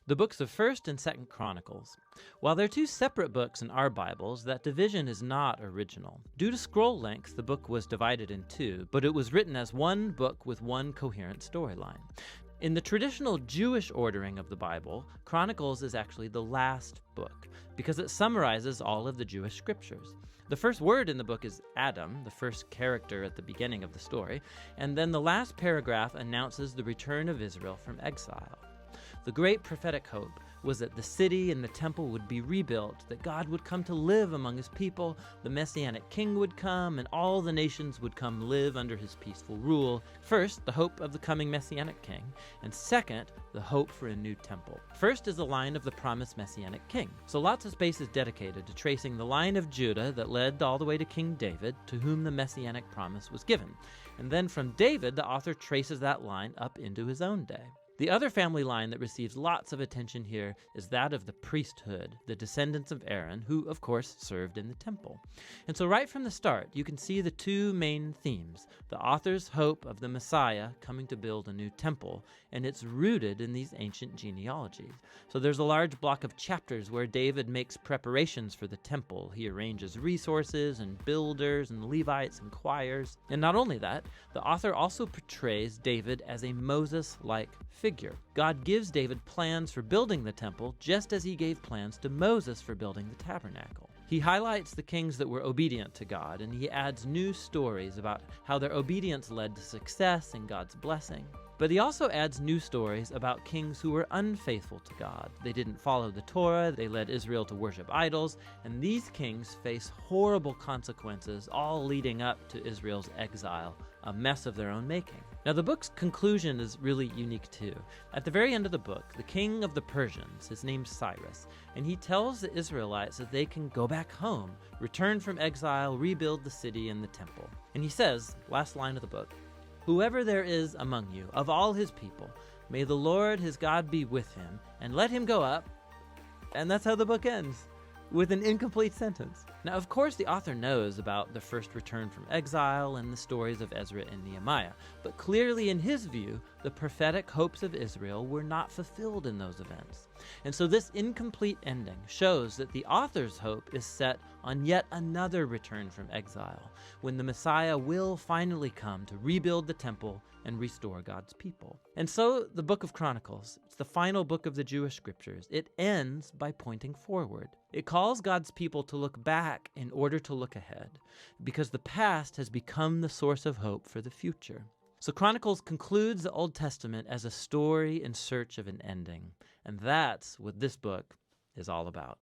The books of 1st and 2nd Chronicles. While they're two separate books in our Bibles, that division is not original. Due to scroll length, the book was divided in two, but it was written as one book with one coherent storyline. In the traditional Jewish ordering of the Bible, Chronicles is actually the last book, because it summarizes all of the Jewish scriptures. The first word in the book is Adam, the first character at the beginning of the story, and then the last paragraph announces the return of Israel from exile. The great prophetic hope was that the city and the temple would be rebuilt, that God would come to live among his people, the Messianic king would come, and all the nations would come live under his peaceful rule. First, the hope of the coming Messianic king, and second, the hope for a new temple. First is the line of the promised Messianic king. So lots of space is dedicated to tracing the line of Judah that led all the way to King David, to whom the Messianic promise was given. And then from David, the author traces that line up into his own day. The other family line that receives lots of attention here is that of the priesthood, the descendants of Aaron, who of course served in the temple. And so right from the start, you can see the two main themes: the author's hope of the Messiah coming to build a new temple, and it's rooted in these ancient genealogies. So there's a large block of chapters where David makes preparations for the temple. He arranges resources and builders and Levites and choirs. And not only that, the author also portrays David as a Moses-like figure. God gives David plans for building the temple, just as he gave plans to Moses for building the tabernacle. He highlights the kings that were obedient to God, and he adds new stories about how their obedience led to success and God's blessing. But he also adds new stories about kings who were unfaithful to God. They didn't follow the Torah, they led Israel to worship idols, and these kings face horrible consequences, all leading up to Israel's exile, a mess of their own making. Now the book's conclusion is really unique too. At the very end of the book, the king of the Persians, his name's Cyrus, and he tells the Israelites that they can go back home, return from exile, rebuild the city and the temple. And he says, last line of the book, "Whoever there is among you, of all his people, may the Lord his God be with him, and let him go up." And that's how the book ends, with an incomplete sentence. Now, of course, the author knows about the first return from exile and the stories of Ezra and Nehemiah, but clearly in his view, the prophetic hopes of Israel were not fulfilled in those events. And so this incomplete ending shows that the author's hope is set on yet another return from exile, when the Messiah will finally come to rebuild the temple and restore God's people. And so the book of Chronicles, it's the final book of the Jewish scriptures. It ends by pointing forward. It calls God's people to look back in order to look ahead, because the past has become the source of hope for the future. So Chronicles concludes the Old Testament as a story in search of an ending, and that's what this book is all about.